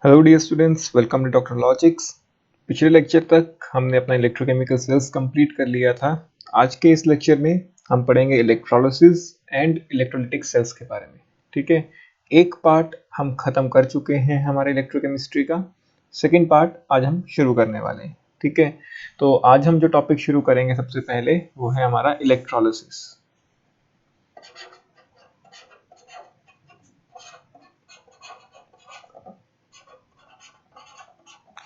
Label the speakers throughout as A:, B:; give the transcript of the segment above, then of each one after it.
A: Hello dear students, welcome to doctor logics. पिछले lecture तक हमने अपना इलेक्ट्रोकेमिकल सेल्स कंप्लीट कर लिया था। आज के इस लेक्चर में हम पढ़ेंगे इलेक्ट्रोलिसिस एंड इलेक्ट्रोलिटिक सेल्स के बारे में। ठीक है, एक पार्ट हम खत्म कर चुके हैं हमारे इलेक्ट्रोकेमिस्ट्री का। सेकेंड पार्ट आज हम शुरू करने वाले हैं। ठीक है, तो आज हम जो टॉपिक शुरू करेंगे सबसे पहले वो है हमारा इलेक्ट्रोलिसिस।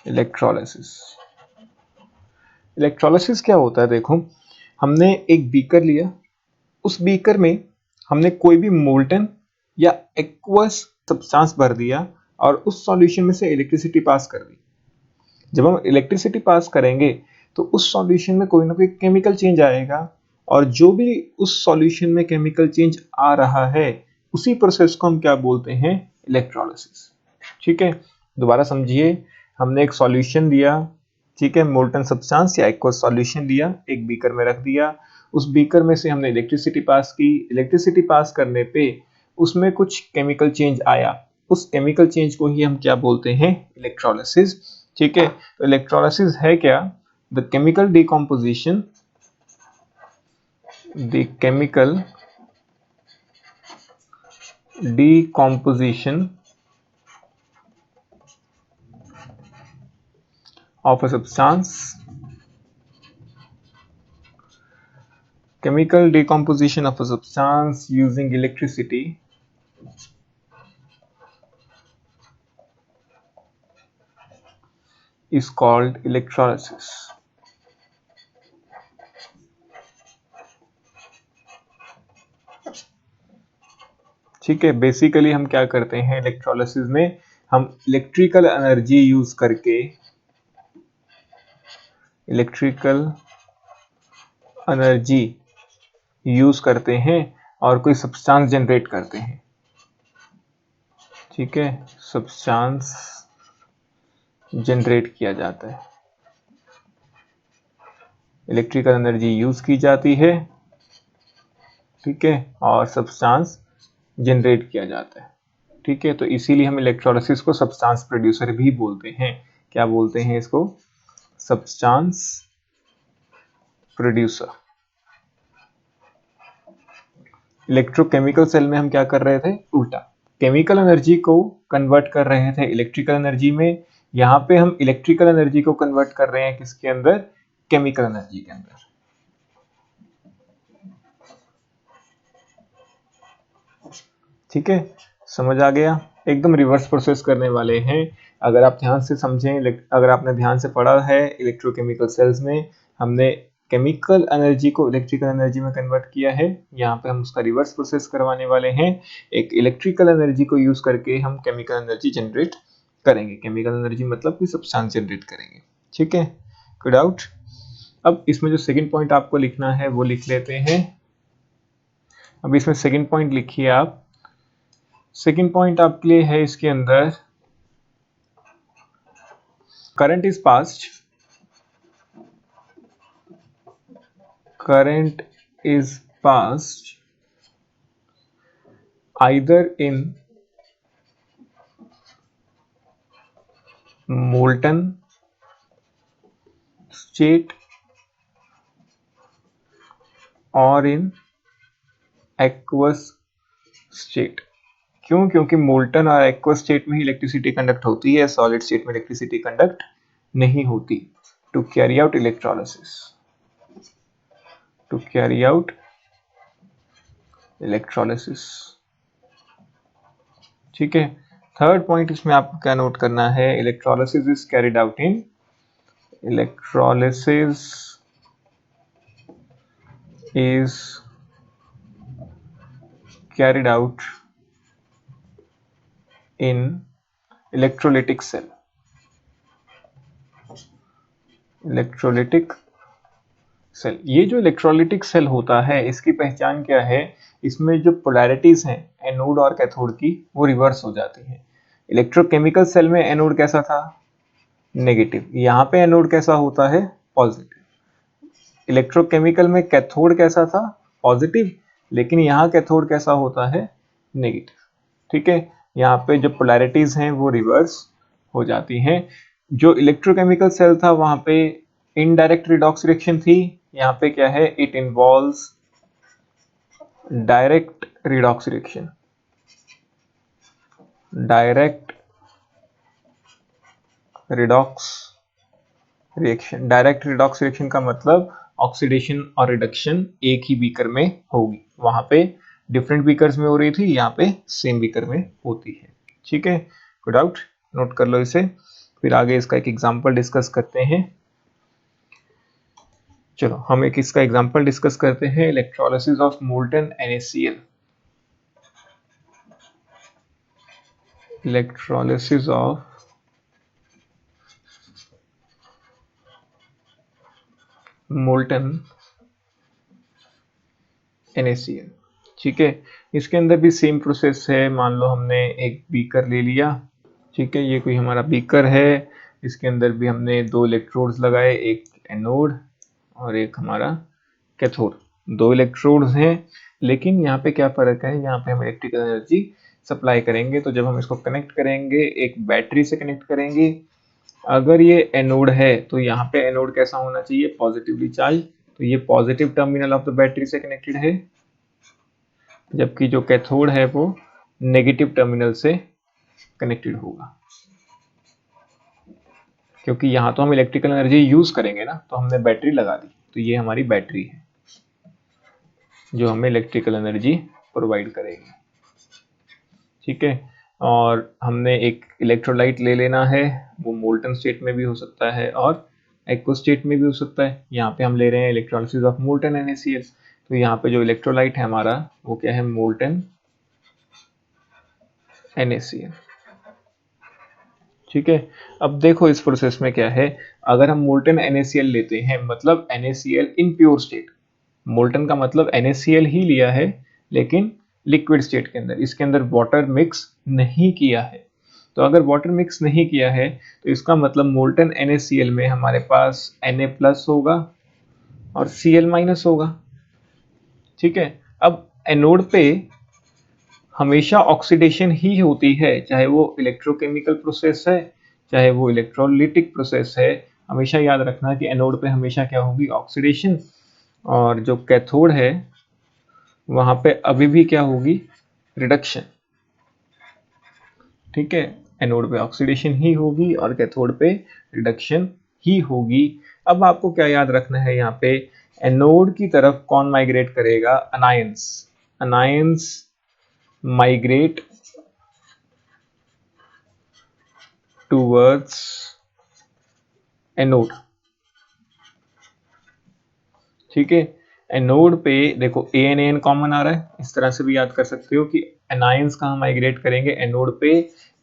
A: इलेक्ट्रोलिसिस क्या होता है? देखो, हमने एक बीकर लिया, उस बीकर में हमने कोई भी मोल्टन या एक्वस सब्सटेंस भर दिया और उस सॉल्यूशन में से इलेक्ट्रिसिटी पास कर दी। जब हम इलेक्ट्रिसिटी पास करेंगे तो उस सॉल्यूशन में कोई ना कोई केमिकल चेंज आएगा, और जो भी उस सॉल्यूशन में केमिकल चेंज आ रहा है उसी प्रोसेस को हम क्या बोलते हैं? इलेक्ट्रोलिसिस। ठीक है, दोबारा समझिए। हमने एक सॉल्यूशन दिया, ठीक है, मोल्टन सब्सटेंस या एक्वस सॉल्यूशन लिया, एक बीकर में रख दिया। उस बीकर में से हमने इलेक्ट्रिसिटी पास की। इलेक्ट्रिसिटी पास करने पे उसमें कुछ केमिकल चेंज आया, उस केमिकल चेंज को ही हम क्या बोलते हैं? इलेक्ट्रोलिसिस। ठीक है, तो इलेक्ट्रोलिसिस है क्या? The chemical decomposition of a substance. Chemical decomposition of a substance using electricity is called electrolysis. ठीक है, बेसिकली हम क्या करते हैं इलेक्ट्रोलिसिस में? हम इलेक्ट्रिकल एनर्जी यूज करते हैं और कोई सब्सटेंस जनरेट करते हैं। ठीक है, सब्सटेंस जनरेट किया जाता है, इलेक्ट्रिकल एनर्जी यूज की जाती है। ठीक है, और सब्सटेंस जनरेट किया जाता है। ठीक है, तो इसीलिए हम इलेक्ट्रोलिसिस को सब्सटेंस प्रोड्यूसर भी बोलते हैं। क्या बोलते हैं इसको? Substance producer. इलेक्ट्रोकेमिकल सेल में हम क्या कर रहे थे? उल्टा, केमिकल एनर्जी को कन्वर्ट कर रहे थे इलेक्ट्रिकल एनर्जी में। यहां पे हम इलेक्ट्रिकल एनर्जी को कन्वर्ट कर रहे हैं किसके अंदर? केमिकल एनर्जी के अंदर। ठीक है, समझ आ गया? एकदम रिवर्स प्रोसेस करने वाले हैं। अगर आप ध्यान से समझें, अगर आपने ध्यान से पढ़ा है इलेक्ट्रोकेमिकल सेल्स में, हमने केमिकल एनर्जी को इलेक्ट्रिकल एनर्जी में कन्वर्ट किया है। यहाँ पे हम उसका रिवर्स प्रोसेस करवाने वाले हैं। एक इलेक्ट्रिकल एनर्जी को यूज करके हम केमिकल एनर्जी जनरेट करेंगे। केमिकल एनर्जी मतलब कि सब्सटेंस जनरेट करेंगे। ठीक है, कोई डाउट? अब इसमें जो सेकंड पॉइंट आपको लिखना है वो लिख लेते हैं। अब इसमें सेकंड पॉइंट लिखिए आप। सेकंड पॉइंट आपके लिए है इसके अंदर, current is passed either in molten state or in aqueous state। क्यों? क्योंकि मोल्टन और एक्वस स्टेट में ही इलेक्ट्रिसिटी कंडक्ट होती है, सॉलिड स्टेट में इलेक्ट्रिसिटी कंडक्ट नहीं होती। To carry out electrolysis. ठीक है, थर्ड पॉइंट इसमें आपको क्या नोट करना है? Electrolysis is carried out in electrolytic cell. ये जो इलेक्ट्रोलिटिक सेल होता है, इसकी पहचान क्या है? इसमें जो पोलैरिटीज हैं एनोड और कैथोड की, वो रिवर्स हो जाती हैं। इलेक्ट्रोकेमिकल सेल में एनोड कैसा था? नेगेटिव। यहाँ पे एनोड कैसा होता है? पॉजिटिव। इलेक्ट्रोकेमिकल में कैथोड कैसा था? पॉजिटिव। लेकिन यहाँ कैथोड कैसा होता है? नेगेटिव। ठीक है, यहाँ पे जो पोलैरिटीज हैं वो रिवर्स हो जाती हैं। जो इलेक्ट्रोकेमिकल सेल था वहां पे इनडायरेक्ट रिडॉक्स रिएक्शन थी, यहाँ पे क्या है, it involves direct redox reaction. Direct redox reaction, direct redox reaction का मतलब ऑक्सीडेशन और रिडक्शन एक ही बीकर में होगी। वहां पे डिफरेंट बीकर्स में हो रही थी, यहाँ पे सेम बीकर में होती है। ठीक है, कोई डाउट? नोट कर लो इसे, फिर आगे इसका एक एग्जांपल डिस्कस करते हैं। चलो हम एक इसका एग्जांपल डिस्कस करते हैं, electrolysis of molten NaCl। Electrolysis of molten NaCl। ठीक है, इसके अंदर भी सेम प्रोसेस है। मान लो हमने एक बीकर ले लिया, ठीक है, ये कोई हमारा बीकर है, इसके अंदर भी हमने दो इलेक्ट्रोड्स लगाए, एक एनोड और एक हमारा कैथोड। दो इलेक्ट्रोड्स हैं, लेकिन यहाँ पे क्या फर्क है, यहाँ पे हम इलेक्ट्रिकल एनर्जी सप्लाई करेंगे। तो जब हम इसको कनेक्ट करेंगे, एक बैटरी से कनेक्ट करेंगे, अगर ये एनोड है तो यहाँ पे एनोड कैसा होना चाहिए, पॉजिटिवली चार्ज, तो ये positive terminal of the battery से कनेक्टेड है, जबकि जो कैथोड है वो नेगेटिव टर्मिनल से कनेक्टेड होगा। क्योंकि यहाँ तो हम इलेक्ट्रिकल एनर्जी यूज करेंगे ना, तो हमने बैटरी लगा दी, तो ये हमारी बैटरी है जो हमें इलेक्ट्रिकल एनर्जी प्रोवाइड करेगी। ठीक है, और हमने एक इलेक्ट्रोलाइट ले लेना है, वो मोल्टन स्टेट में भी हो सकता है और एक्वस स्टेट में भी हो सकता है। यहाँ पे हम ले रहे हैं इलेक्ट्रोलिसिस ऑफ मोल्टन NaCl, तो यहाँ पे जो इलेक्ट्रोलाइट है हमारा वो क्या है, मोल्टन NaCl। ठीक है, अब देखो इस प्रोसेस में क्या है, अगर हम मोल्टन NaCl लेते हैं, मतलब NaCl in pure state, molten का मतलब NaCl ही लिया है लेकिन लिक्विड स्टेट के अंदर, इसके अंदर वाटर मिक्स नहीं किया है। तो अगर वाटर मिक्स नहीं किया है तो इसका मतलब मोल्टन NaCl में हमारे पास Na+ होगा और Cl- होगा। ठीक है, अब एनोड पे हमेशा ऑक्सीडेशन ही होती है, चाहे वो इलेक्ट्रोकेमिकल प्रोसेस है, चाहे वो इलेक्ट्रोलिटिक प्रोसेस है। हमेशा याद रखना कि एनोड पे हमेशा क्या होगी, ऑक्सीडेशन, और जो कैथोड है वहां पे अभी भी क्या होगी, रिडक्शन। ठीक है, एनोड पे ऑक्सीडेशन ही होगी और कैथोड पे रिडक्शन ही होगी। अब आपको क्या याद रखना है, यहाँ पे एनोड की तरफ कौन माइग्रेट करेगा, anions. Anions migrate towards anode. ठीक है, एनोड पे देखो AN कॉमन आ रहा है, इस तरह से भी याद कर सकते हो कि एनायंस कहाँ माइग्रेट करेंगे, एनोड पे,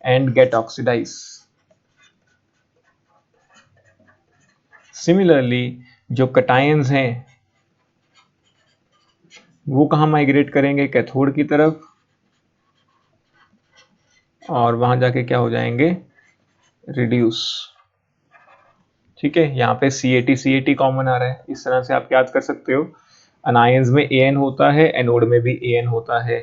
A: एंड गेट ऑक्सीडाइज। सिमिलरली जो कटायंस हैं वो कहाँ माइग्रेट करेंगे, कैथोड की तरफ, और वहां जाके क्या हो जाएंगे, रिड्यूस। ठीक है, यहाँ पे CAT कॉमन आ रहा है, इस तरह से आप याद कर सकते हो। अनायंस में AN होता है, एनोड में भी AN होता है,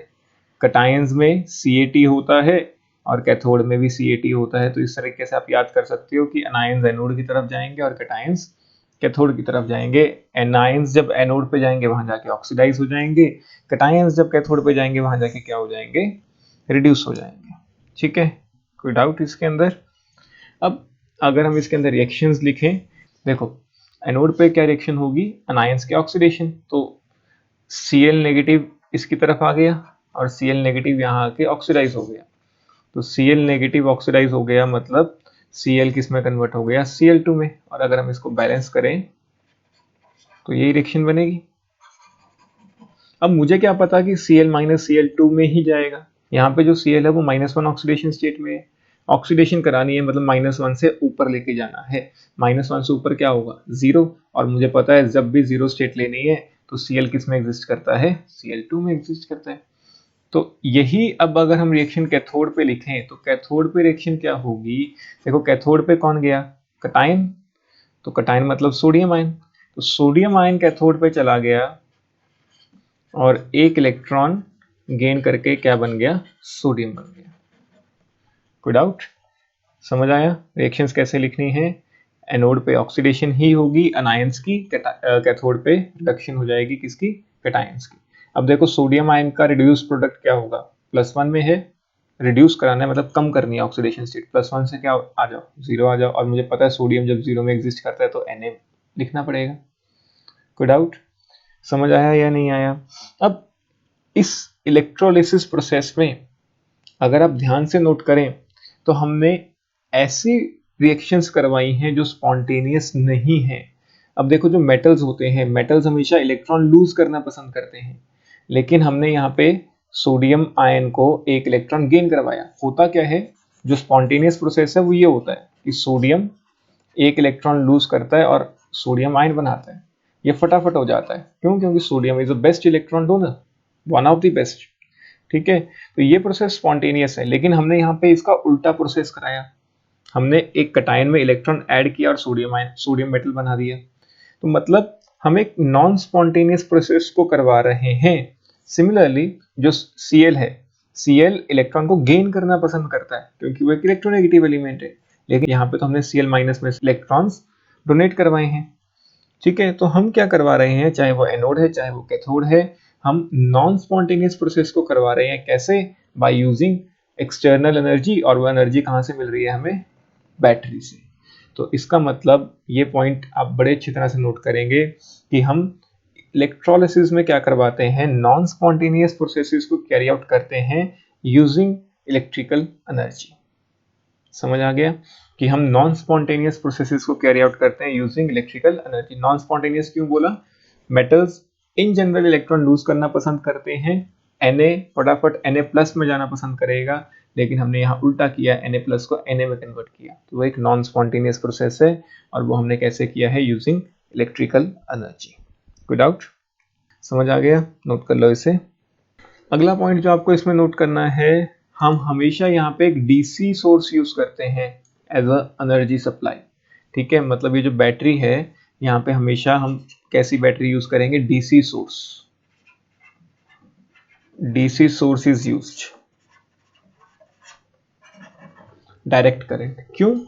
A: कटायंस में CAT होता है और कैथोड में भी CAT होता है। तो इस तरीके से आप याद कर सकते हो कि अनायंस एनोड की तरफ जाएंगे और कटायंस कैथोड की तरफ जाएंगे। एनायंस जब एनोड पे जाएंगे वहां जाके ऑक्सीडाइज हो जाएंगे, कटायंस जब कैथोड पे जाएंगे वहां जाके क्या हो जाएंगे, रिड्यूस हो जाएंगे। ठीक है, कोई डाउट इसके अंदर? अब अगर हम इसके अंदर रिएक्शंस लिखें, देखो एनोड पे क्या रिएक्शन होगी, अनायंस के ऑक्सीडेशन, तो Cl नेगेटिव इसकी तरफ आ गया और Cl नेगेटिव यहाँ आके ऑक्सीडाइज हो गया। तो Cl नेगेटिव ऑक्सीडाइज हो गया मतलब Cl किस में कन्वर्ट हो गया, Cl2 में। और अगर हम इसको बैलेंस करें तो यही रिएक्शन बनेगी। अब मुझे क्या पता कि Cl- Cl2 में ही जाएगा, यहाँ पे जो Cl है वो -1 ऑक्सीडेशन स्टेट में है, ऑक्सीडेशन करानी है मतलब -1 से ऊपर लेके जाना है। -1 से ऊपर क्या होगा, 0, और मुझे पता है जब भी 0 स्टेट लेनी है तो Cl किस में एग्जिस्ट करता है, Cl2 में एग्जिस्ट करता है। तो यही, अब अगर हम रिएक्शन कैथोड पे लिखें तो कैथोड पे रिएक्शन क्या होगी, देखो कैथोड पे कौन गया, कटायन, तो कटायन मतलब सोडियम आयन, तो सोडियम आयन कैथोड पे चला गया और एक इलेक्ट्रॉन गेन करके क्या बन गया, सोडियम बन गया। कोई डाउट? समझ आया? रिएक्शंस कैसे लिखनी है? एनोड पे ऑक्सीडेशन ही होगी अनायंस की, कैथोड पे रिडक्शन हो जाएगी किसकी? कैटायंस की। अब देखो सोडियम आयन का रिड्यूस प्रोडक्ट क्या होगा? +1 में है, रिड्यूस कराना है मतलब कम करनी है ऑक्सीडेशन स्टेट, +1 से क्या आ जाओ, 0 आ जाओ, और मुझे पता है सोडियम जब 0 में एग्जिस्ट करता है तो Na लिखना पड़ेगा। कोई डाउट? समझ आया या नहीं आया? अब इस इलेक्ट्रोलिसिस प्रोसेस में अगर आप ध्यान से नोट करें तो हमने ऐसी रिएक्शंस करवाई हैं जो स्पॉन्टेनियस नहीं है। अब देखो जो मेटल्स होते हैं, मेटल्स हमेशा इलेक्ट्रॉन लूज करना पसंद करते हैं, लेकिन हमने यहाँ पे सोडियम आयन को एक इलेक्ट्रॉन गेन करवाया। होता क्या है, जो स्पॉन्टेनियस प्रोसेस है वो ये होता है कि सोडियम एक इलेक्ट्रॉन लूज करता है और सोडियम आयन बनाता है। ये फटाफट हो जाता है, क्यों? क्योंकि sodium is the best electron donor, one of the best. ठीक है, तो ये प्रोसेस स्पॉन्टेनियस है, लेकिन हमने यहाँ पे इसका उल्टा प्रोसेस कराया। हमने एक कटायन में इलेक्ट्रॉन ऐड किया और सोडियम मेटल बना दिया। तो मतलब हम एक नॉन स्पॉन्टेनियस प्रोसेस को करवा रहे हैं। सिमिलरली जो Cl है, Cl इलेक्ट्रॉन को गेन करना पसंद करता है क्योंकि वो एक इलेक्ट्रोनेगेटिव एलिमेंट है, लेकिन यहाँ पे तो हमने Cl- में इलेक्ट्रॉन्स डोनेट करवाए हैं। ठीक है, तो हम क्या करवा रहे हैं, चाहे वो एनोड है चाहे वो कैथोड है, हम नॉन स्पॉन्टेनियस प्रोसेस को करवा रहे हैं। कैसे? बाय यूजिंग एक्सटर्नल एनर्जी, और वो एनर्जी कहाँ से मिल रही है हमें? बैटरी से। तो इसका मतलब ये पॉइंट आप बड़े अच्छी तरह से नोट करेंगे कि हम इलेक्ट्रोलिसिस में क्या करवाते हैं, नॉन स्पॉन्टेनियस प्रोसेसेस को कैरी आउट करते हैं यूजिंग इलेक्ट्रिकल एनर्जी। समझ आ गया कि हम नॉन स्पॉन्टेनियस प्रोसेसेस को कैरी आउट करते हैं using electrical energy. Non spontaneous क्यों बोला? Metals in general electron lose करना पसंद करते हैं, Na फटाफट Na+ में जाना पसंद करेगा, लेकिन हमने यहाँ उल्टा किया, Na+ को Na में कन्वर्ट किया, तो वो एक नॉन स्पॉन्टेनियस प्रोसेस है, और वो हमने कैसे किया है? Using electrical energy. कोई डाउट? समझ आ गया? नोट कर लो इसे। अगला पॉइंट जो आपको इसमें नोट करना है, हम हमेशा यहाँ पे एक डीसी सोर्स यूज करते हैं एज अ एनर्जी सप्लाई। ठीक है, मतलब ये जो बैटरी है, यहाँ पे हमेशा हम कैसी बैटरी यूज करेंगे? DC source. DC source is used, direct current. क्यों?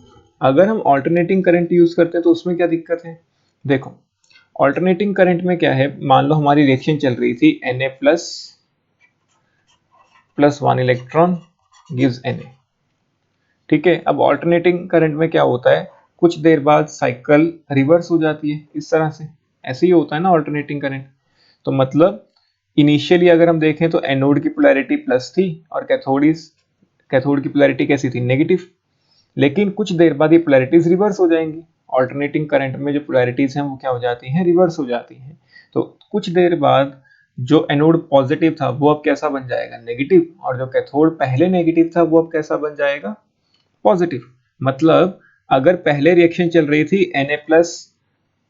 A: अगर हम ऑल्टरनेटिंग करंट यूज करते हैं तो उसमें क्या दिक्कत है? देखो, ऑल्टरनेटिंग करंट में क्या है, मान लो हमारी रिएक्शन चल रही थी Na++1 इलेक्ट्रॉन गिव्स Na। ठीक है, अब ऑल्टरनेटिंग करंट में क्या होता है, कुछ देर बाद साइकिल रिवर्स हो जाती है, इस तरह से। ऐसे ही होता है ना ऑल्टरनेटिंग करंट। तो मतलब इनिशियली अगर हम देखें तो एनोड की पोलैरिटी प्लस थी और कैथोड की पोलैरिटी कैसी थी? नेगेटिव। लेकिन कुछ देर बाद ये पोलैरिटीज रिवर्स हो जाएंगी। ऑल्टरनेटिंग करंट में जो पोलैरिटीज हैं वो क्या हो जाती हैं? रिवर्स हो जाती हैं। तो कुछ देर बाद जो एनोड पॉजिटिव था वो अब कैसा बन जाएगा? नेगेटिव। और जो कैथोड पहले नेगेटिव था वो अब कैसा बन जाएगा? पॉजिटिव। मतलब अगर पहले रिएक्शन चल रही थी Na+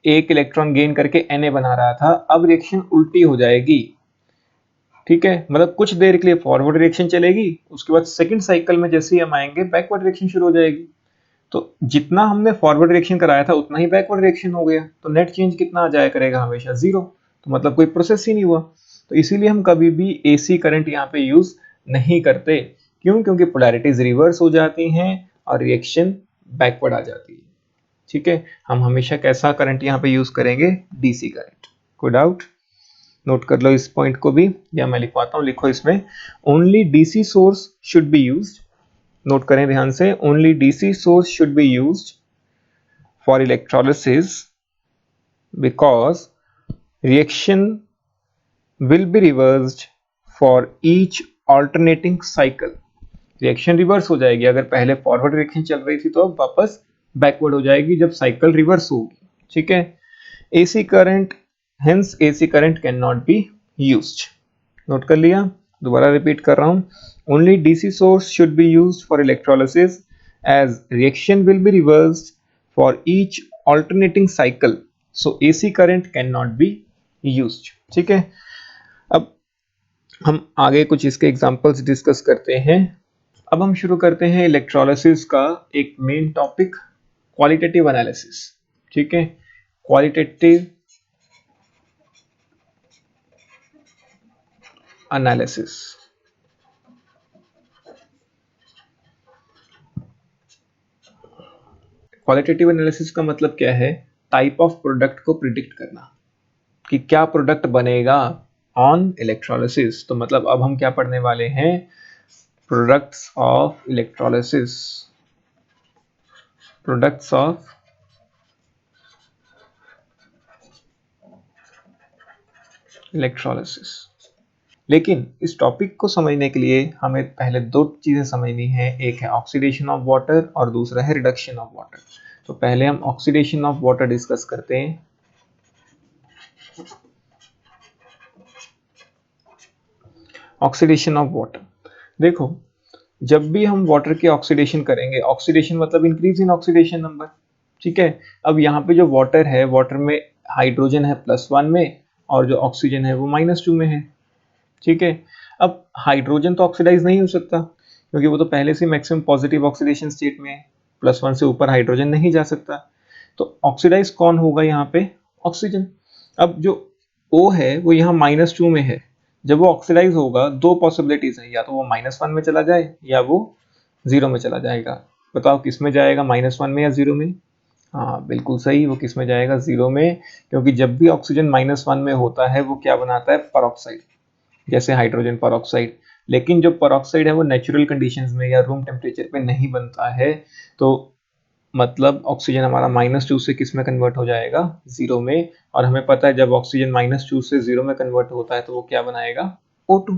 A: एक इलेक्ट्रॉन गेन करके Na बना रहा था, अब रिएक्शन उल्टी हो जाएगी। ठीक है, मतलब कुछ देर के लिए फॉरवर्ड रिएक्शन चलेगी, उसके बाद सेकंड साइकिल में जैसे ही हम आएंगे बैकवर्ड रिएक्शन शुरू हो जाएगी। तो जितना हमने फॉरवर्ड रिएक्शन कराया था उतना ही बैकवर्ड रिएक्शन हो गया, तो नेट चेंज कितना आ जाया करेगा? हमेशा 0। तो मतलब कोई प्रोसेस ही नहीं हुआ। तो इसीलिए हम कभी भी एसी करंट यहाँ पे यूज नहीं करते। क्यों? क्योंकि पोलैरिटीज रिवर्स हो जाती हैं और रिएक्शन बैकवर्ड आ जाती है। ठीक है, हम हमेशा कैसा करंट यहाँ पे यूज करेंगे? DC current. कोई डाउट? नोट कर लो इस पॉइंट को भी, या मैं लिखवाता हूँ, लिखो इसमें, only DC source should be used. Note करें ध्यान से, only DC source should be used for electrolysis because reaction will be reversed for each alternating cycle। Reaction reverse हो जाएगी, अगर पहले फॉरवर्ड रिएक्शन चल रही थी तो अब वापस बैकवर्ड हो जाएगी जब साइकिल रिवर्स होगी। ठीक है, AC current, hence AC current can not be used. Note कर लिया? दोबारा रिपीट कर रहा हूं, only DC source should be used for electrolysis as reaction will be reversed for each alternating cycle, so AC current cannot be used। ठीक है, अब हम आगे कुछ इसके एग्जांपल्स डिस्कस करते हैं। अब हम शुरू करते हैं इलेक्ट्रोलिसिस का एक मेन टॉपिक, क्वालिटेटिव एनालिसिस। ठीक है, क्वालिटेटिव एनालिसिस। क्वालिटेटिव एनालिसिस का मतलब क्या है? टाइप ऑफ प्रोडक्ट को प्रिडिक्ट करना कि क्या प्रोडक्ट बनेगा ऑन इलेक्ट्रोलिसिस। तो मतलब अब हम क्या पढ़ने वाले हैं? Products of electrolysis, products of electrolysis. लेकिन इस टॉपिक को समझने के लिए हमें पहले दो चीजें समझनी है, एक है ऑक्सीडेशन ऑफ वाटर और दूसरा है रिडक्शन ऑफ वाटर। तो पहले हम ऑक्सीडेशन ऑफ वाटर डिस्कस करते हैं। ऑक्सीडेशन ऑफ वाटर, देखो जब भी हम वाटर की ऑक्सीडेशन करेंगे, ऑक्सीडेशन मतलब इंक्रीज इन ऑक्सीडेशन नंबर, ठीक है। अब यहाँ पे जो वाटर है, वाटर में हाइड्रोजन है +1 में और जो ऑक्सीजन है वो -2 में है, ठीक है। अब हाइड्रोजन तो ऑक्सीडाइज नहीं हो सकता क्योंकि वो तो पहले से मैक्सिमम पॉजिटिव ऑक्सीडेशन स्टेट में है, +1 से ऊपर हाइड्रोजन नहीं जा सकता। तो ऑक्सीडाइज कौन होगा यहाँ पे? ऑक्सीजन। अब जो O है वो यहाँ -2 में है, जब वो ऑक्सीडाइज होगा दो पॉसिबिलिटीज है, या तो वो -1 में चला जाए या वो 0 में चला जाएगा। बताओ किस में जाएगा, -1 में या 0 में? हाँ बिल्कुल सही, वो किस में जाएगा? 0 में, क्योंकि जब भी ऑक्सीजन -1 में होता है वो क्या बनाता है? परऑक्साइड, जैसे हाइड्रोजन परऑक्साइड। लेकिन जो परऑक्साइड है वो नेचुरल कंडीशंस में या रूम टेम्परेचर पे नहीं बनता है, तो मतलब ऑक्सीजन हमारा -2 से किस में कन्वर्ट हो जाएगा? 0 में। और हमें पता है जब ऑक्सीजन -2 से 0 में कन्वर्ट होता है तो वो क्या बनाएगा? O2,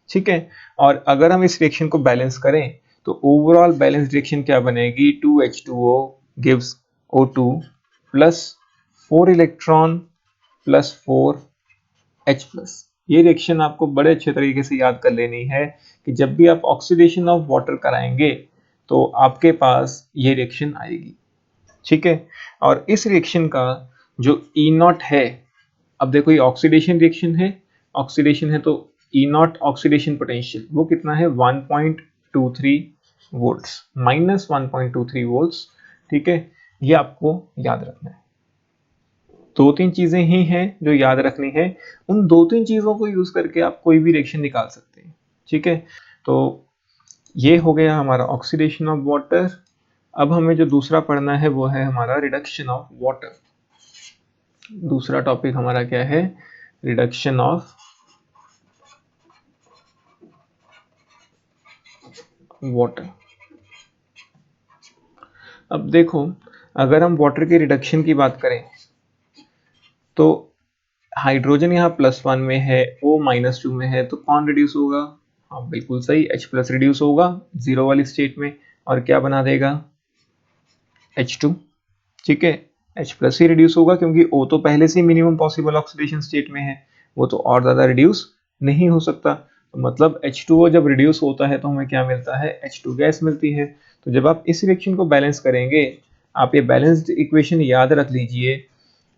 A: ठीक है। और अगर हम इस रिएक्शन को बैलेंस करें तो ओवरऑल बैलेंस रिएक्शन क्या बनेगी? 2H2O gives O2 plus 4 electron plus 4H+। ये रिएक्शन आपको बड़े अच्छे तरीके से याद कर लेनी है कि जब भी आप ऑक्सीडेशन ऑफ वाटर कराएंगे तो आपके पास ये रिएक्शन आएगी, ठीक है। और इस रिएक्शन का जो E0 है, अब देखो ये ऑक्सीडेशन रिएक्शन है, ऑक्सीडेशन है तो E0 ऑक्सीडेशन पोटेंशियल वो कितना है? 1.23 वोल्ट्स, -1.23 वोल्ट्स, ठीक है। ये आपको याद रखना है। दो तीन चीजें ही हैं जो याद रखनी है, उन दो तीन चीजों को यूज करके आप कोई भी रिएक्शन निकाल सकते हैं, ठीक है। तो ये हो गया हमारा ऑक्सीडेशन ऑफ वाटर। अब हमें जो दूसरा पढ़ना है वो है हमारा रिडक्शन ऑफ वाटर। दूसरा टॉपिक हमारा क्या है? Reduction of water. अब देखो अगर हम वाटर के रिडक्शन की बात करें तो हाइड्रोजन यहाँ +1 में है, O -2 में है, तो कौन रिड्यूस होगा? हाँ बिल्कुल सही, H+ रिड्यूस होगा 0 वाली स्टेट में और क्या बना देगा? H2, ठीक है। H+ ही रिड्यूस होगा क्योंकि O तो पहले से मिनिमम पॉसिबल ऑक्सीडेशन स्टेट में है, वो तो और ज्यादा रिड्यूस नहीं हो सकता। तो मतलब H2O जब रिड्यूस होता है तो हमें क्या मिलता है? H2 गैस मिलती है। तो जब आप इस रिएक्शन को बैलेंस करेंगे, आप ये बैलेंस्ड इक्वेशन याद रख लीजिए,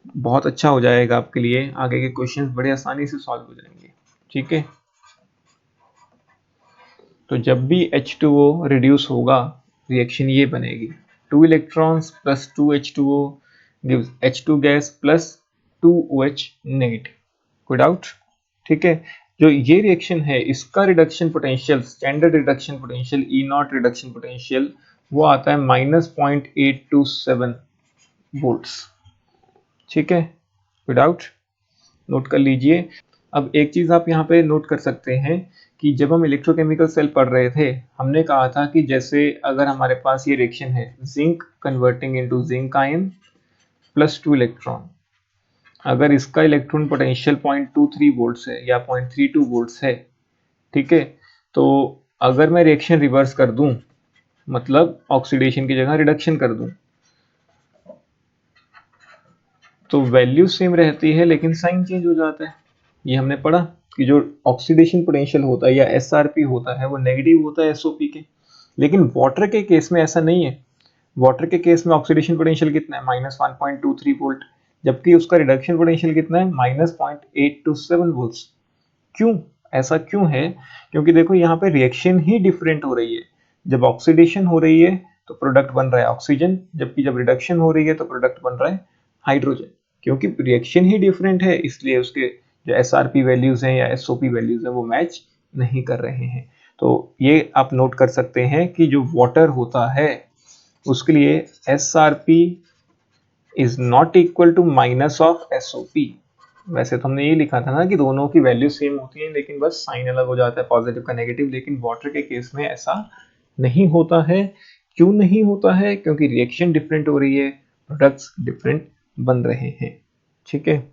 A: बहुत अच्छा हो जाएगा आपके लिए, आगे के क्वेश्चंस बड़े आसानी से सॉल्व हो जाएंगे, ठीक है। तो जब भी H2O रिड्यूस होगा रिएक्शन ये बनेगी, 2 electrons plus 2H2O gives H2 gas plus 2OH negative. कोई डाउट? ठीक है। जो ये रिएक्शन है इसका reduction potential, standard reduction potential, E0 reduction potential, वो आता है -0.827 वोल्ट्स, ठीक है। कोई डाउट? नोट कर लीजिए। अब एक चीज आप यहाँ पे नोट कर सकते हैं कि जब हम इलेक्ट्रोकेमिकल सेल पढ़ रहे थे हमने कहा था कि जैसे अगर हमारे पास ये रिएक्शन है, zinc converting into zinc ion +2 electron, अगर इसका इलेक्ट्रॉन पोटेंशियल 0.23 वोल्ट्स है या 0.32 वोल्ट्स है, ठीक है। तो अगर मैं रिएक्शन रिवर्स कर दूं, मतलब ऑक्सीडेशन की जगह रिडक्शन कर दूं, तो वैल्यू सेम रहती है लेकिन साइन चेंज हो जाता है। ये हमने पढ़ा कि जो ऑक्सीडेशन पोटेंशियल होता है या SRP होता है वो नेगेटिव होता है SOP के, लेकिन वाटर के केस में ऐसा नहीं है। वाटर के केस में ऑक्सीडेशन पोटेंशियल कितना है? -1.23 वोल्ट, जबकि उसका रिडक्शन पोटेंशियल कितना है? -0.827 वोल्ट्स। क्यों? ऐसा क्यों है? क्योंकि देखो यहाँ पे रिएक्शन ही डिफरेंट हो रही है। जब ऑक्सीडेशन हो रही है तो प्रोडक्ट बन रहा है ऑक्सीजन, जबकि जब रिडक्शन हो रही है तो प्रोडक्ट बन रहा है हाइड्रोजन। क्योंकि रिएक्शन ही डिफरेंट है इसलिए उसके जो SRP वैल्यूज हैं या SOP वैल्यूज हैं वो मैच नहीं कर रहे हैं। तो ये आप नोट कर सकते हैं कि जो वाटर होता है उसके लिए SRP is not equal to minus of SOP। वैसे तो हमने ये लिखा था ना कि दोनों की वैल्यू सेम होती है, लेकिन बस साइन अलग हो जाता है, पॉजिटिव का नेगेटिव। लेकिन वाटर के केस में ऐसा नहीं होता है। क्यों नहीं होता है? क्योंकि रिएक्शन डिफरेंट हो रही है, प्रोडक्ट्स डिफरेंट बन रहे हैं। ठीक है,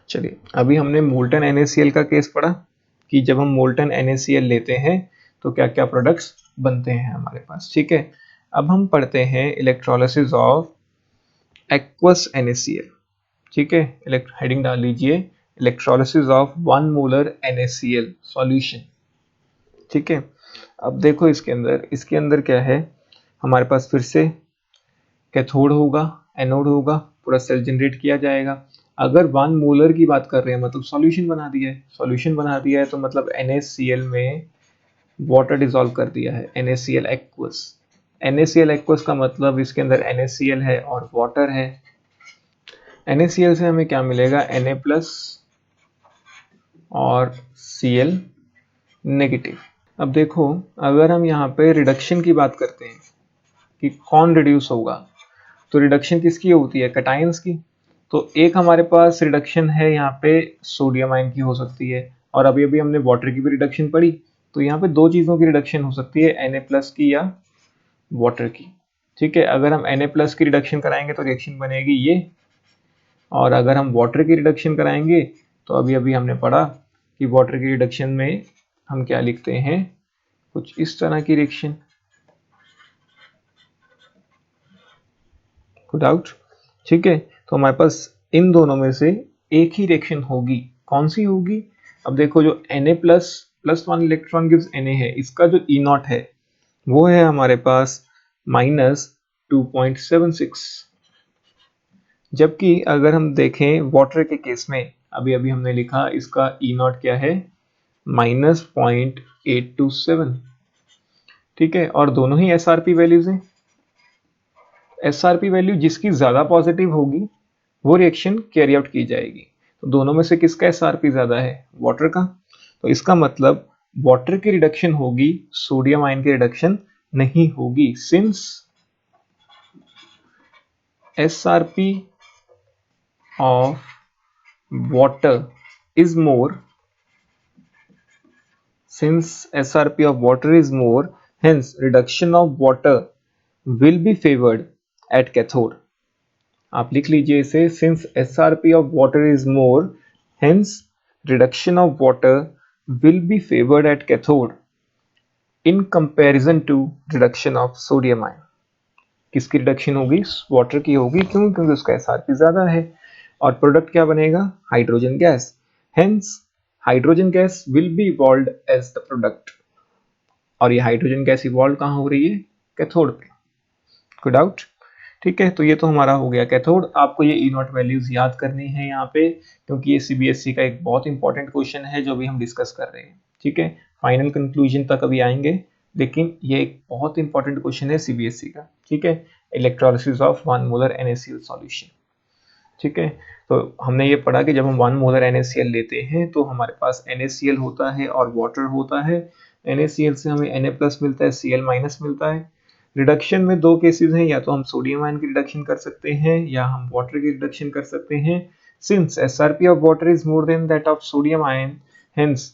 A: चलिए अभी हमने मोल्टन NaCl का केस पढ़ा कि जब हम मोल्टन NaCl लेते हैं तो क्या क्या प्रोडक्ट्स बनते हैं हमारे पास। ठीक है, अब हम पढ़ते हैं इलेक्ट्रोलिसिस ऑफ एक्वस NaCl। ठीक है, हेडिंग डाल लीजिए electrolysis of 1 molar NaCl solution. ठीक है, अब देखो इसके अंदर क्या है, हमारे पास फिर से कैथोड होगा, एनोड होगा, पूरा सेल जनरेट किया जाएगा। अगर 1 मोलर की बात कर रहे हैं मतलब सॉल्यूशन बना दिया है, सॉल्यूशन बना दिया है तो मतलब NaCl में वाटर डिसॉल्व कर दिया है, NaCl एक्वस। NaCl एक्वस का मतलब इसके अंदर NaCl है और वाटर है। NaCl से हमें क्या मिलेगा? Na प्लस और Cl नेगेटिव। अब देखो अगर हम यहाँ पे रिडक्शन की बात करते हैं कि कौन रिड्यूस होगा, तो रिडक्शन किसकी होती है? कैटायंस की। तो एक हमारे पास रिडक्शन है यहाँ पे सोडियम आयन की हो सकती है, और अभी अभी हमने वाटर की भी रिडक्शन पढ़ी, तो यहाँ पे दो चीज़ों की रिडक्शन हो सकती है, Na प्लस की या वाटर की। ठीक है, अगर हम Na प्लस की रिडक्शन कराएंगे तो रिएक्शन बनेगी ये, और अगर हम वाटर की रिडक्शन कराएंगे तो अभी अभी हमने पढ़ा कि वाटर की रिडक्शन में हम क्या लिखते हैं, कुछ इस तरह की रिएक्शन। Good out. ठीक है, तो हमारे पास इन दोनों में से एक ही रिएक्शन होगी। कौन सी होगी? अब देखो जो Na plus plus 1 electron gives Na है, इसका जो E नॉट है वो है हमारे पास माइनस 2.76। जबकि अगर हम देखें वाटर के केस में, अभी अभी हमने लिखा इसका E नॉट क्या है, माइनस 0.827। ठीक है, और दोनों ही SRP वैल्यूज हैं। SRP वैल्यू जिसकी ज्यादा पॉजिटिव होगी वो रिएक्शन कैरी आउट की जाएगी। तो दोनों में से किसका SRP ज्यादा है? वाटर का। तो इसका मतलब वाटर की रिडक्शन होगी, सोडियम आयन की रिडक्शन नहीं होगी, since SRP of water is more, since SRP of water is more, hence reduction of water will be favored at cathode। आप लिख लीजिए इसे, since SRP of water is more, hence reduction of water will be favored at cathode in comparison to reduction of sodium ion। किसकी reduction होगी? Water की होगी। क्यों? क्योंकि उसका SRP ज्यादा है, और प्रोडक्ट क्या बनेगा? Hydrogen gas. Hence hydrogen gas will be evolved as the product, और ये हाइड्रोजन गैस इवॉल्व कहाँ हो रही है? कैथोड पे। Good out. ठीक है, तो ये तो हमारा हो गया कैथोड। आपको ये ई नॉट वैल्यूज याद करनी है यहाँ पे, क्योंकि ये CBSE का एक बहुत इंपॉर्टेंट क्वेश्चन है जो अभी हम डिस्कस कर रहे हैं। ठीक है, फाइनल कंक्लूजन तक अभी आएंगे, लेकिन ये एक बहुत इंपॉर्टेंट क्वेश्चन है CBSE का। ठीक है, electrolysis of 1 molar NaCl solution. ठीक है, तो हमने ये पढ़ा कि जब हम 1 मोलर NaCl लेते हैं तो हमारे पास NaCl होता है और वाटर होता है। NaCl से हमें Na प्लस मिलता है, Cl माइनस मिलता है। रिडक्शन में दो केसेस हैं, या तो हम सोडियम आयन की रिडक्शन कर सकते हैं या हम वाटर की रिडक्शन कर सकते हैं। Since SRP of water is more than that of sodium ion, hence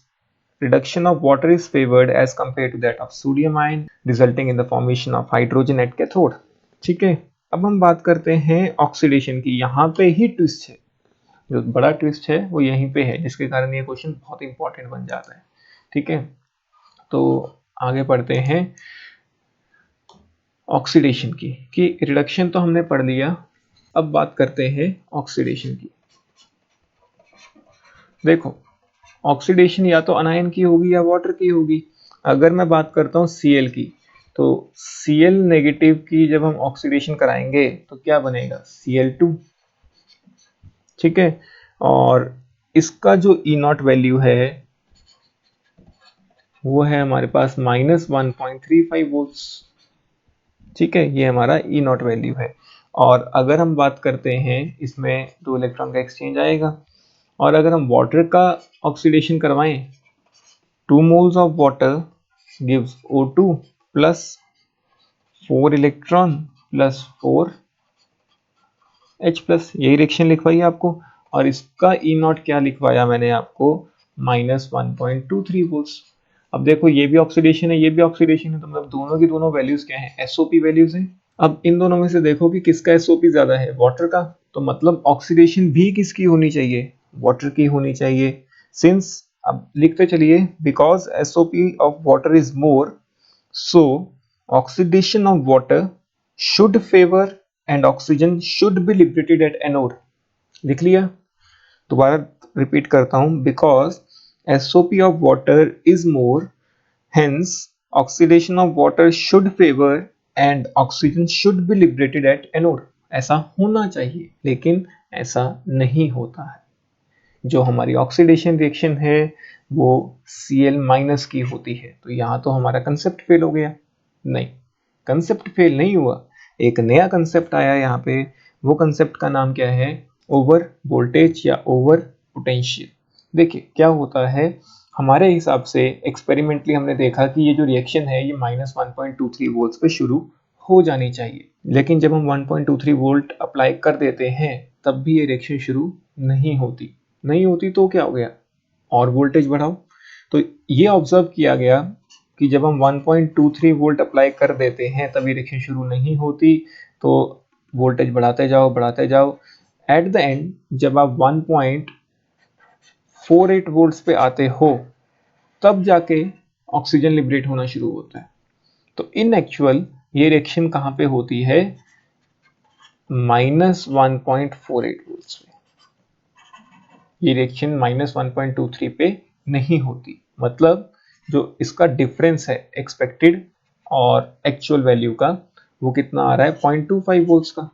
A: reduction of water is favored as compared to that of sodium ion, resulting in the formation of hydrogen at cathode। ठीक है, अब हम बात करते हैं oxidation की। यहाँ पे ही ट्विस्ट है, जो बड़ा ट्विस्ट है वो यहीं पे है, जिसके कारण ये क्वेश्चन बहुत इंपॉर्टेंट बन जाता है। ठीक है, तो आगे पढ़ते हैं ऑक्सीडेशन की, कि रिडक्शन तो हमने पढ़ लिया, अब बात करते हैं ऑक्सीडेशन की। देखो ऑक्सीडेशन या तो अनायन की होगी या वाटर की होगी। अगर मैं बात करता हूँ Cl की, तो Cl नेगेटिव की जब हम ऑक्सीडेशन कराएंगे तो क्या बनेगा? Cl2। ठीक है, और इसका जो E नॉट वैल्यू है वो है हमारे पास माइनस 1.35 वोल्ट्स। ठीक है, ये हमारा E नॉट वैल्यू है। और अगर हम बात करते हैं, इसमें दो इलेक्ट्रॉन का एक्सचेंज आएगा, और अगर हम वाटर का ऑक्सीडेशन करवाएं, 2 moles of water gives O2 plus 4 electron plus 4H plus, यही रिएक्शन लिखवाई आपको। और इसका ई नॉट क्या लिखवाया मैंने आपको, -1.23 वोल्ट्स। अब देखो ये भी ऑक्सीडेशन है, ये भी ऑक्सीडेशन है, तो मतलब दोनों की दोनों वैल्यूज क्या है, एसओपी वैल्यूज हैं। अब इन दोनों में से देखो कि किसका एसओपी ज्यादा है, वाटर का, तो मतलब ऑक्सीडेशन भी किसकी होनी चाहिए, वाटर की होनी चाहिए। सिंस, अब लिखते चलिए, because SOP of water is more, so oxidation of water should favour and oxygen should be liberated at anode. लिख लिया, दोबारा रिपीट करता हूं, because SOP of water is more, hence oxidation of water should favor and oxygen should be liberated at anode। ऐसा होना चाहिए, लेकिन ऐसा नहीं होता है। जो हमारी ऑक्सीडेशन रिएक्शन है वो Cl माइनस की होती है, तो यहाँ तो हमारा कंसेप्ट फेल हो गया। नहीं, कंसेप्ट फेल नहीं हुआ, एक नया कंसेप्ट आया यहाँ पे। वो कंसेप्ट का नाम क्या है, ओवर वोल्टेज या ओवर पोटेंशियल। देखिए क्या होता है, हमारे हिसाब से एक्सपेरिमेंटली हमने देखा कि ये जो रिएक्शन है ये -1.23 वोल्ट पे शुरू हो जानी चाहिए, लेकिन जब हम 1.23 वोल्ट अप्लाई कर देते हैं तब भी ये रिएक्शन शुरू नहीं होती। नहीं होती तो क्या हो गया, और वोल्टेज बढ़ाओ। तो ये ऑब्जर्व किया गया कि जब हम 1.23 वोल्ट अप्लाई कर देते हैं तभी रिएक्शन शुरू नहीं होती, तो वोल्टेज बढ़ाते जाओ। एट द एंड जब आप 1.48 वोल्ट्स पे आते हो तब जाके ऑक्सीजन लिबरेट होना शुरू होता है। तो इन एक्चुअल ये रिएक्शन कहाँ पे होती है, -1.48 वोल्ट्स पे। ये रिएक्शन -1.23 पे नहीं होती, मतलब जो इसका डिफरेंस है एक्सपेक्टेड और एक्चुअल वैल्यू का, वो कितना आ रहा है, 0.25 वोल्ट्स का।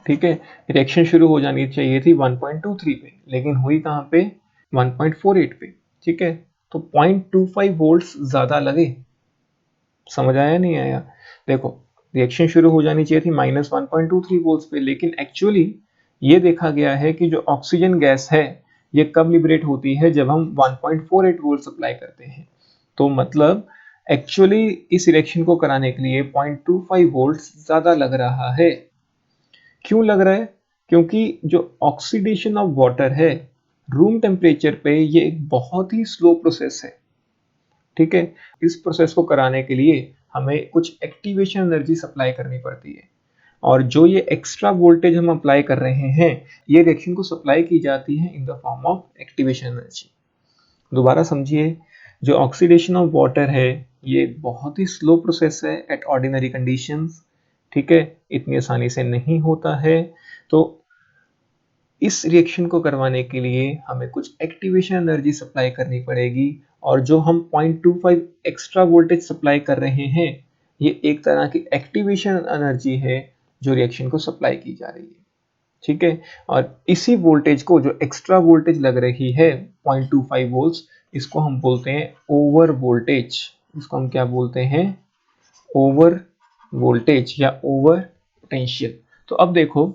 A: ठीक है, रिएक्शन शुरू हो जानी चाहिए थी 1.23 पे, लेकिन हुई कहाँ पे, 1.48 पे। ठीक है, तो 0.25 वोल्ट्स ज्यादा लगे। समझ आया नहीं आया, देखो रिएक्शन शुरू हो जानी चाहिए थी -1.23 वोल्ट्स पे, लेकिन एक्चुअली ये देखा गया है कि जो ऑक्सीजन गैस है ये कब लिबरेट होती है, जब हम 1.48 वोल्ट अप्लाई करते हैं। तो मतलब एक्चुअली इस रिएक्शन को कराने के लिए 0.25 वोल्ट ज्यादा लग रहा है। क्यों लग रहा है, क्योंकि जो ऑक्सीडेशन ऑफ वाटर है रूम टेम्परेचर पे ये एक बहुत ही स्लो प्रोसेस है। ठीक है, इस प्रोसेस को कराने के लिए हमें कुछ एक्टिवेशन एनर्जी सप्लाई करनी पड़ती है, और जो ये एक्स्ट्रा वोल्टेज हम अप्लाई कर रहे हैं ये रिएक्शन को सप्लाई की जाती है in the form of activation energy. दोबारा समझिए, जो ऑक्सीडेशन ऑफ वाटर है ये बहुत ही स्लो प्रोसेस है एट ऑर्डिनरी कंडीशंस। ठीक है, इतनी आसानी से नहीं होता है, तो इस रिएक्शन को करवाने के लिए हमें कुछ एक्टिवेशन एनर्जी सप्लाई करनी पड़ेगी, और जो हम 0.25 एक्स्ट्रा वोल्टेज सप्लाई कर रहे हैं ये एक तरह की एक्टिवेशन एनर्जी है जो रिएक्शन को सप्लाई की जा रही है। ठीक है, और इसी वोल्टेज को, जो एक्स्ट्रा वोल्टेज लग रही है 0.25 वोल्ट्स, इसको हम बोलते हैं ओवर वोल्टेज। इसको हम क्या बोलते हैं, ओवर वोल्टेज या ओवर पोटेंशियल। तो अब देखो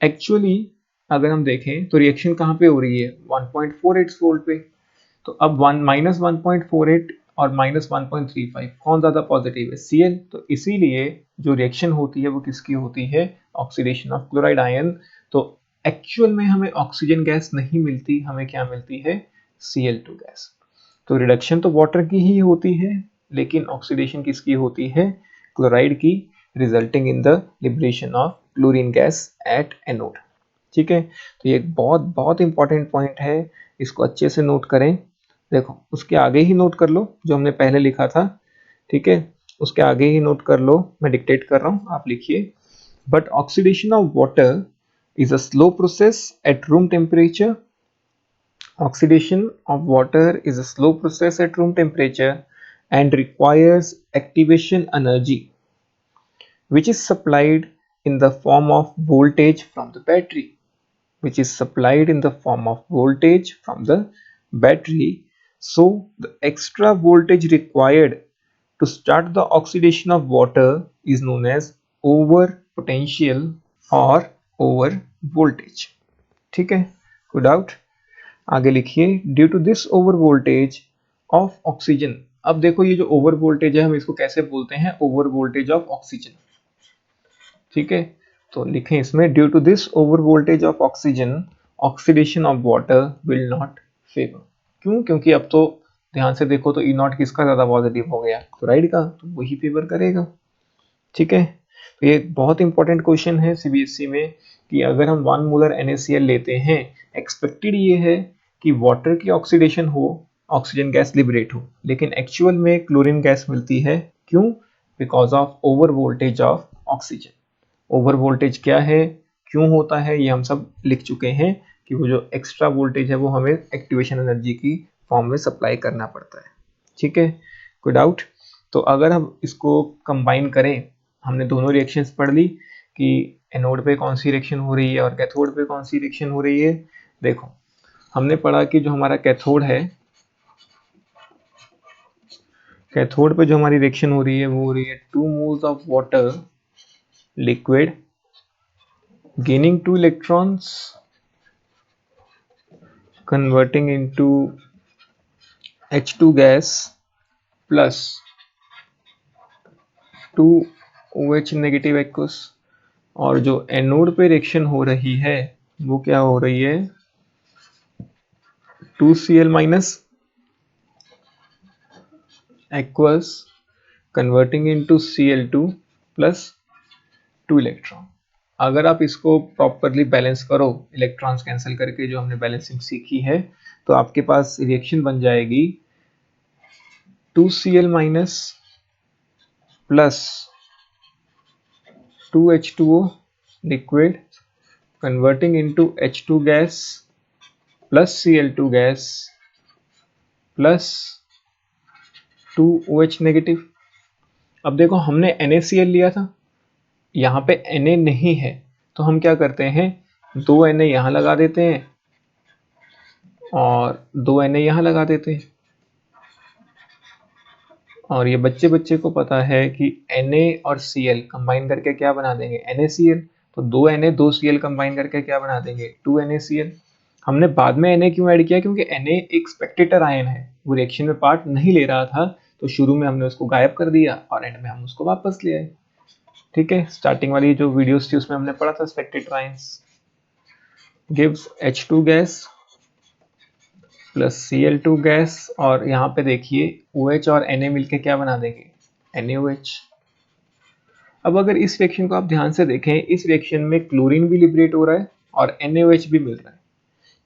A: एक्चुअली अगर हम देखें तो रिएक्शन कहाँ पे हो रही है, 1.48 वोल्ट पे। तो अब -1.48 और -1.35 कौन ज्यादा पॉजिटिव है, Cl। तो इसीलिए जो रिएक्शन होती है वो किसकी होती है, ऑक्सीडेशन ऑफ क्लोराइड आयन। तो एक्चुअल में हमें ऑक्सीजन गैस नहीं मिलती, हमें क्या मिलती है, Cl2 गैस। तो रिडक्शन तो वाटर की ही होती है, लेकिन ऑक्सीडेशन किसकी होती है, क्लोराइड की, resulting in the liberation of chlorine gas at anode. ठीक है, तो ये एक बहुत बहुत इंपॉर्टेंट पॉइंट है, इसको अच्छे से नोट करें। देखो उसके आगे ही नोट कर लो जो हमने पहले लिखा था। ठीक है, उसके आगे ही नोट कर लो, मैं डिक्टेट कर रहा हूं, आप लिखिए। But oxidation of water is a slow process at room temperature. Oxidation of water is a slow process at room temperature and requires activation energy which is supplied in the form of voltage from the battery, which is supplied in the form of voltage from the battery. So the extra voltage required to start the oxidation of water is known as over potential or over voltage. ठीक है, कोई doubt, आगे लिखिए, due to this over voltage of oxygen. अब देखो ये जो over voltage है हम इसको कैसे बोलते हैं, ओवर वोल्टेज ऑफ ऑक्सीजन। ठीक है, तो लिखें इसमें due to this over voltage of oxygen oxidation of water will not favour. क्यों? क्योंकि अब तो ध्यान से देखो तो ई नॉट किसका ज्यादा पॉजिटिव हो गया, क्लोराइड का, तो वही फेवर करेगा। ठीक है, तो ये बहुत इंपॉर्टेंट क्वेश्चन है सीबीएसई में कि अगर हम 1 मोलर NaCl लेते हैं, एक्सपेक्टेड ये है कि वाटर की ऑक्सीडेशन हो, ऑक्सीजन गैस लिबरेट हो, लेकिन एक्चुअल में क्लोरीन गैस मिलती है। क्यों? Because of over voltage of oxygen. Over voltage क्या है, क्यों होता है, ये हम सब लिख चुके हैं कि वो जो एक्स्ट्रा वोल्टेज है वो हमें एक्टिवेशन एनर्जी की फॉर्म में सप्लाई करना पड़ता है। ठीक है, कोई डाउट? तो अगर हम इसको कंबाइन करें, हमने दोनों रिएक्शंस पढ़ ली कि एनोड पे कौन सी रिएक्शन हो रही है और कैथोड पे कौन सी रिएक्शन हो रही है। देखो, हमने पढ़ा कि जो हमारा कैथोड है, कैथोड पे जो हमारी रिएक्शन हो रही है वो हो रही है 2 moles of water liquid gaining 2 electrons converting into H2 gas plus 2 OH negative aqueous. और जो एनोड पे रिएक्शन हो रही है वो क्या हो रही है, 2Cl minus aqueous converting into Cl2 plus 2 electron. अगर आप इसको प्रॉपरली बैलेंस करो, इलेक्ट्रॉन्स कैंसिल करके जो हमने बैलेंसिंग सीखी है, तो आपके पास रिएक्शन बन जाएगी 2Cl minus plus 2H2O liquid converting into H2 gas plus Cl2 gas plus 2OH negative. अब देखो, हमने NaCl लिया था, यहाँ पे Na नहीं है, तो हम क्या करते हैं, 2 Na यहाँ लगा देते हैं और 2 Na यहाँ लगा देते हैं। और ये बच्चे बच्चे को पता है कि Na और Cl कंबाइन करके क्या बना देंगे, NaCl। तो 2 Na 2 Cl कंबाइन करके क्या बना देंगे, 2 NaCl। हमने बाद में Na क्यों ऐड किया, क्योंकि Na एक स्पेक्टेटर आयन है, वो रिएक्शन में पार्ट नहीं ले रहा था, तो शुरू में हमने उसको गायब कर दिया और एंड में हम उसको वापस ले आए। ठीक है, स्टार्टिंग वाली जो वीडियोस थी उसमें हमने पढ़ा था Spectator ions gives H2 gas plus Cl2 gas, और यहाँ पे देखिए OH और Na मिलके क्या बना देंगे, NaOH। अब अगर इस रिएक्शन को आप ध्यान से देखें, इस रिएक्शन में क्लोरीन भी लिबरेट हो रहा है और NaOH भी मिल रहा है।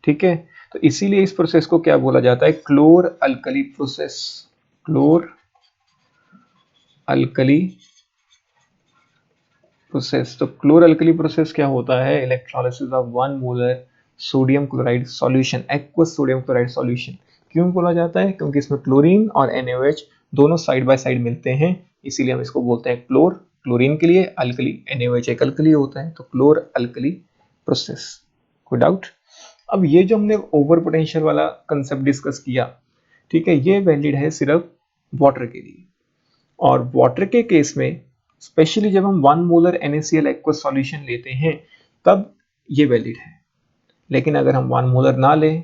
A: ठीक है, तो इसीलिए इस प्रोसेस को क्या बोला जाता है, क्लोर अल्कली प्रोसेस। क्लोर alkali process. तो क्लोर अल्कली प्रोसेस क्या होता है, electrolysis of 1 molar sodium chloride solution, aqueous sodium chloride solution. क्यों बोला जाता है, क्योंकि इसमें क्लोरीन और NaOH दोनों साइड बाय साइड मिलते हैं, इसीलिए हम इसको बोलते हैं क्लोर। क्लोरीन के लिए अल्कली, NaOH एक अल्कली होता है, तो क्लोर अल्कली प्रोसेस। कोई डाउट? अब ये जो हमने ओवर पोटेंशियल वाला कंसेप्ट डिस्कस किया, ठीक है, ये वैलिड है सिर्फ वाटर के लिए। और वाटर के केस में स्पेशली जब हम 1 मोलर NaCl एक्वस सॉल्यूशन लेते हैं तब ये वैलिड है। लेकिन अगर हम 1 मोलर ना लें,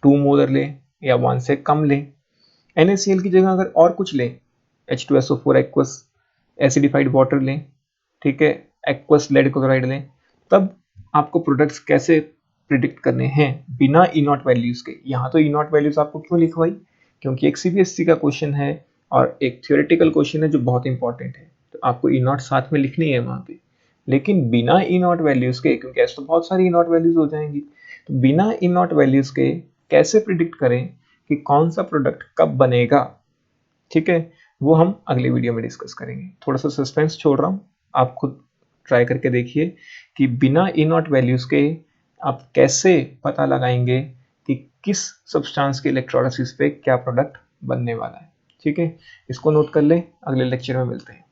A: 2 मोलर लें या 1 से कम लें, NaCl की जगह अगर और कुछ लें, H2SO4 एक्वस एसिडिफाइड वाटर लें, ठीक है, एक्वस लेड क्लोराइड लें, तब आपको प्रोडक्ट्स कैसे प्रिडिक्ट करने हैं बिना ई नॉट वैल्यूज के। यहाँ तो ई नॉट वैल्यूज आपको क्यों लिखवाई, क्योंकि एक सीबीएसई का क्वेश्चन है और एक थियोरेटिकल क्वेश्चन है जो बहुत इंपॉर्टेंट है, तो आपको ई नॉट साथ में लिखनी है वहाँ पे। लेकिन बिना ई नॉट वैल्यूज के, क्योंकि ऐसे तो बहुत सारी ई नॉट वैल्यूज हो जाएंगी, तो बिना ई नॉट वैल्यूज के कैसे प्रिडिक्ट करें कि कौन सा प्रोडक्ट कब बनेगा, ठीक है, वो हम अगले वीडियो में डिस्कस करेंगे। थोड़ा सा सस्पेंस छोड़ रहा हूँ, आप खुद ट्राई करके देखिए कि बिना ई नॉट वैल्यूज के आप कैसे पता लगाएंगे कि किस सब्सटेंस के इलेक्ट्रोलिसिस पे क्या प्रोडक्ट बनने वाला है। ठीक है, इसको नोट कर लें, अगले लेक्चर में मिलते हैं।